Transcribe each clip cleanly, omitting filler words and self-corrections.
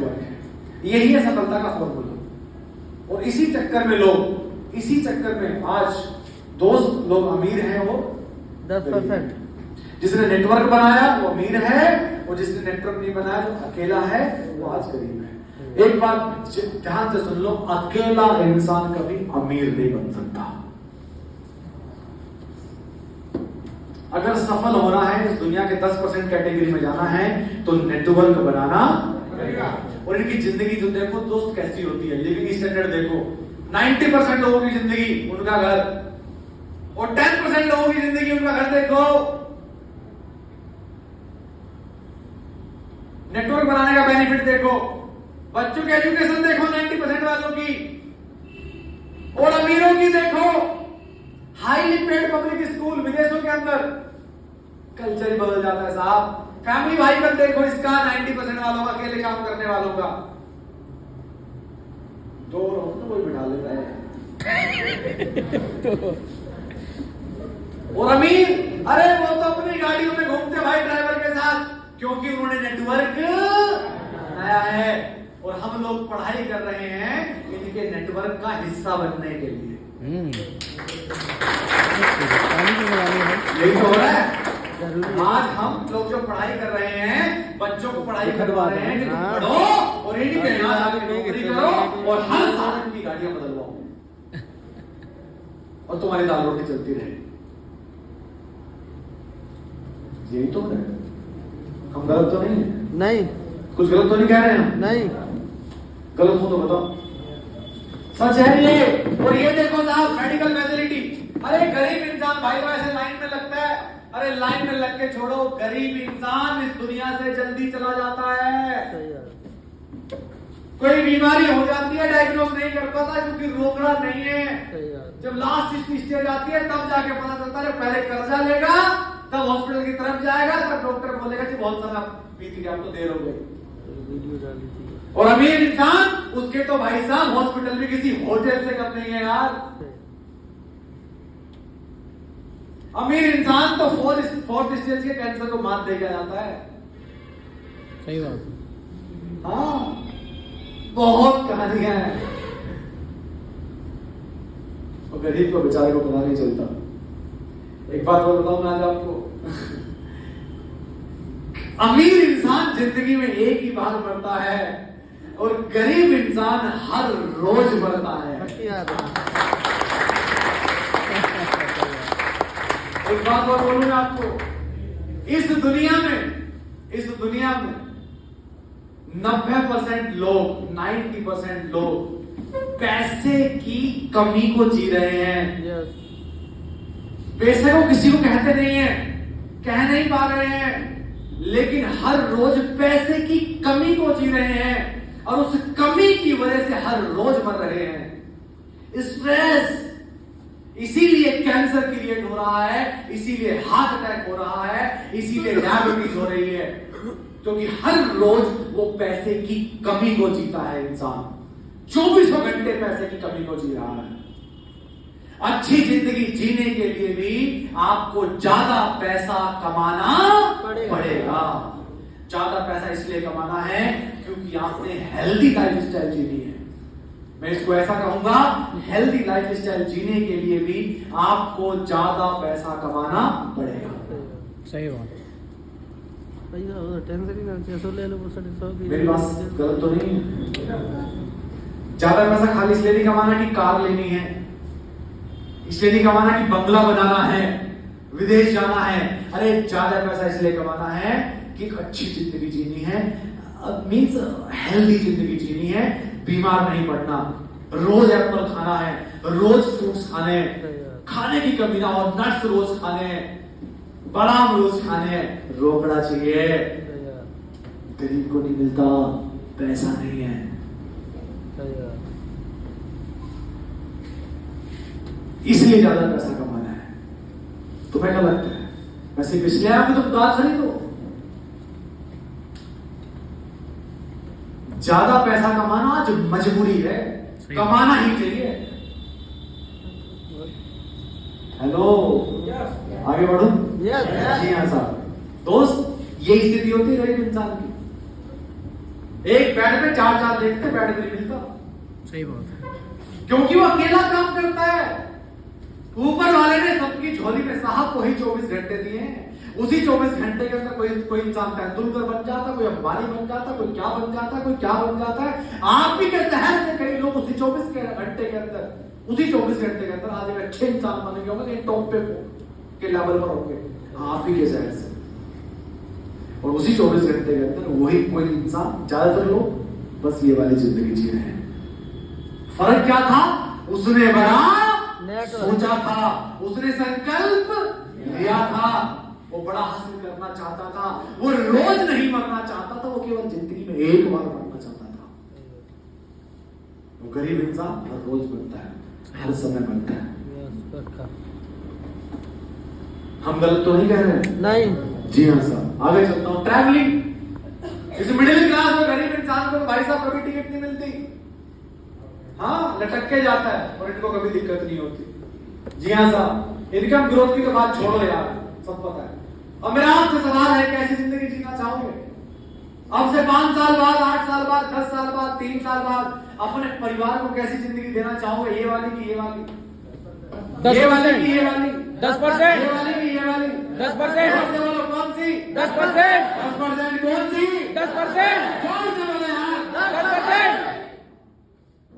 Network है। यही है सफलता का फॉर्मूला। और इसी चक्कर में आज दोस्त लोग अमीर हैं वो 10%। जिसने नेटवर्क बनाया वो अमीर है, और जिसने नेटवर्क नहीं बनाया जो अकेला है वो आज गरीब है। एक बात ध्यान से सुन लो, अकेला इंसान कभी अमीर नहीं बन सकता। अगर सफल होना है, इस दुनिया के 10% कैटेगरी में जाना है, तो नेटवर्क बनाना पड़ेगा। और इनकी जिंदगी जो देखो दोस्त कैसी होती है, लिविंग स्टैंडर्ड देखो। 90% लोगों की जिंदगी उनका घर, और 10% लोगों की जिंदगी उनका घर देखो। नेटवर्क बनाने का बेनिफिट देखो, बच्चों की एजुकेशन देखो 90% वालों की, और अमीरों की देखो। हाईली पेड पब्लिक स्कूल विदेशों के अंदर, कल्चर ही बदल जाता है साहब। फैमिली भाई पर देखो इसका 90% वालों का, अकेले काम करने वालों का। दो तो कोई बिठा लेता है। और अमीर, अरे वो तो अपनी गाड़ियों में घूमते भाई ड्राइवर के साथ, क्योंकि उन्होंने नेटवर्क बनाया है। और हम लोग पढ़ाई कर रहे हैं इनके नेटवर्क का हिस्सा बनने के लिए। यही तो हो रहा है। आज हम लोग जो पढ़ाई कर रहे हैं, बच्चों को पढ़ाई करवा रहे हैं कि तुम पढ़ो और इन्हीं के यहाँ आके नौकरी करो और हर साल इनकी गाड़ियां बदलवाओ और तुम्हारी दाल रोटी चलती रहे। यही तो है। हम गलत तो नहीं है? नहीं, कुछ गलत तो नहीं कह रहे हैं हम? नहीं। गलत हो तो बताओ। सच है ये। और ये देखो साहब, मेडिकल फैसिलिटी। अरे गरीब इंसान भाई ऐसे लाइन में लगता है, अरे लाइन में लग के छोड़ो, गरीब इंसान इस दुनिया से जल्दी चला जाता है। कोई बीमारी हो जाती है, डायग्नोस नहीं कर पाता क्योंकि रोकड़ा नहीं है। जब लास्ट स्टेज आती है तब जाके पता चलता है, पहले कर्जा लेगा तब हॉस्पिटल की तरफ जाएगा, तब डॉक्टर बोलेगा कि बहुत सारा पीती आप तो देर हो गई। और अमीर इंसान, उसके तो भाई साहब हॉस्पिटल में किसी होटल से कम नहीं है यार। अमीर इंसान तो फोर्थ स्टेज के कैंसर को मात देकर जाता है। सही बात। हाँ, बहुत कहानियां हैं। और गरीब को बेचारे को पता नहीं चलता। एक बात और बताऊं मैं आज आपको। अमीर इंसान जिंदगी में एक ही बार मरता है और गरीब इंसान हर रोज मरता है। एक बात और बोलूं मैं आपको, इस दुनिया में 90% लोग, 90% लोग पैसे की कमी को जी रहे हैं। पैसे को किसी को कहते नहीं है, कह नहीं पा रहे हैं, लेकिन हर रोज पैसे की कमी को जी रहे हैं और उस कमी की वजह से हर रोज मर रहे हैं। स्ट्रेस, इसीलिए कैंसर क्रिएट हो रहा है, इसीलिए हार्ट अटैक हो रहा है, इसीलिए डायबिटीज हो रही है, क्योंकि हर रोज वो पैसे की कमी को जीता है इंसान। 24 घंटे पैसे की कमी को जी रहा है। अच्छी जिंदगी जीने के लिए भी आपको ज्यादा पैसा कमाना पड़ेगा। ज्यादा पैसा इसलिए कमाना है क्योंकि आपने हेल्दी लाइफस्टाइल जीनी है। मैं इसको ऐसा कहूंगा, हेल्दी लाइफस्टाइल जीने के लिए भी आपको ज्यादा पैसा कमाना पड़ेगा। सही बात। मेरी बात गलत तो नहीं है? ज्यादा पैसा खाली इसलिए नहीं कमाना कि कार लेनी है, इसलिए नहीं कमाना कि बंगला बनाना है, विदेश जाना है। अरे ज्यादा पैसा इसलिए कमाना है कि एक अच्छी जिंदगी जीनी है, मीन्स हेल्दी जिंदगी जीनी है, बीमार नहीं पड़ना, रोज एप्पल खाना है, रोज फ्रूट्स खाने, खाने की कमी ना हो, नट्स रोज खाने, बादाम रोज खाने, रोकड़ा चाहिए। गरीब को नहीं मिलता, पैसा नहीं है। इसलिए ज्यादा पैसा कमाना है। तुम्हें क्या लगता है? वैसे पिछले आप तो कार खरीदो। ज्यादा पैसा कमाना आज मजबूरी है, कमाना ही चाहिए। हेलो, आगे बढ़ो। जी हाँ साहब। दोस्त, ये स्थिति होती है गरीब इंसान की। एक बेड में चार चार देखते, बेड नहीं मिलता। सही बात है। क्योंकि वो अकेला काम करता है। ऊपर वाले ने सबकी झोली में साहब को ही 24 घंटे दिए हैं। उसी 24 घंटे के अंदर कोई इंसान तेंदुलकर बन जाता, कोई अंबानी बन जाता, कोई क्या बन जाता, कोई क्या बन जाता है। आप ही के तहत से कई लोग उसी 24 घंटे के अंदर, उसी 24 घंटे के अंदर आज एक अच्छे इंसान बनेंगे, होंगे टॉप पे के लेवल पर होंगे आप ही के जहर से। और उसी 24 घंटे के अंदर वही कोई इंसान, ज्यादातर लोग बस ये वाली जिंदगी जी रहे हैं। फर्क क्या था? उसने बड़ा सोचा था, उसने संकल्प लिया था, वो बड़ा हासिल करना चाहता था, वो रोज नहीं मरना चाहता था, वो केवल जिंदगी में एक बार मरना चाहता था। वो गरीब इंसान हर रोज मरता है, हर समय मरता है। हम गलत तो नहीं कह रहे हैं? नहीं। जी हाँ साहब। आगे चलता हूं। ट्रैवलिंग, इस मिडिल क्लास में गरीब इंसान को भाई साहब कभी टिकट नहीं मिलती। हाँ, लटक के जाता है और इनको कभी दिक्कत नहीं होती। जी हाँ साहब। इनकम ग्रोथ की तो बात छोड़ो यार, सब पता है। अब मेरा आपसे सवाल है, कैसी जिंदगी जीना चाहोगे? अब से 5 साल बाद, 8 साल बाद, 10 साल बाद, 3 साल बाद अपने परिवार को कैसी जिंदगी देना चाहोगे? ये वाली की ये वाली? 10%, ये वाली की ये वाली? 10%, ये वाली की ये वाली? 10%, बोलो कौन सी? 10%, 10% कौन सी? 10%, कौन से बोले यार? 10%।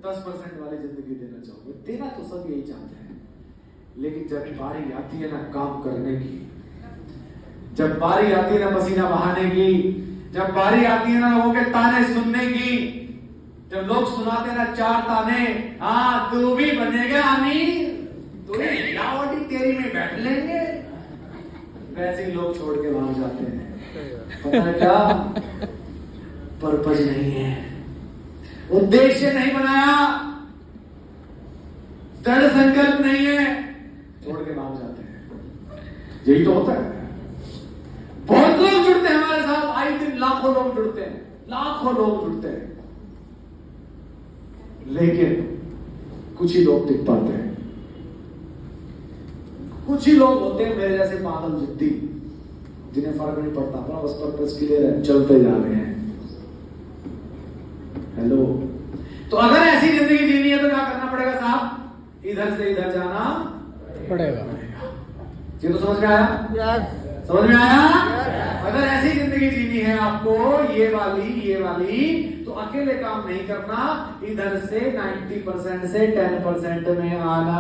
10% वाली जिंदगी देना चाहोगे? देना तो सब यही चाहते हैं, लेकिन जब बारी आती है ना काम करने की, जब बारी आती है ना पसीना बहाने की, जब बारी आती है ना लोगों के ताने सुनने की, जब लोग सुनाते हैं ना 4 ताने, हाँ तू भी बनेगा अमीर, तू भी तेरी में बैठ लेंगे, वैसे ही लोग छोड़ के भाग जाते हैं। पता है क्या? पर्पज नहीं है, उद्देश्य नहीं बनाया, दृढ़ संकल्प नहीं है, छोड़ के भाग जाते हैं। यही तो होता है। बहुत लोग जुड़ते हैं हमारे साथ, आए दिन लाखों लोग जुड़ते हैं, लाखों लोग जुड़ते हैं, लेकिन कुछ ही लोग टिक पाते हैं। कुछ ही लोग होते हैं मेरे जैसे पागल जिद्दी, जिन्हें फर्क नहीं पड़ता, अपना बस पर्पस के लिए चलते जा रहे हैं। हेलो, तो अगर ऐसी जिंदगी जीनी है तो क्या करना पड़ेगा साहब? इधर से इधर जाना पड़ेगा। ये तो समझ में आया? यस। समझ में आया? अगर ऐसी जिंदगी जीनी है आपको, ये वाली, तो अकेले काम नहीं करना, इधर से 90% से 10% में आना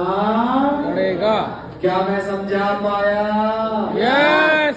पड़ेगा। क्या मैं समझा पाया? यस।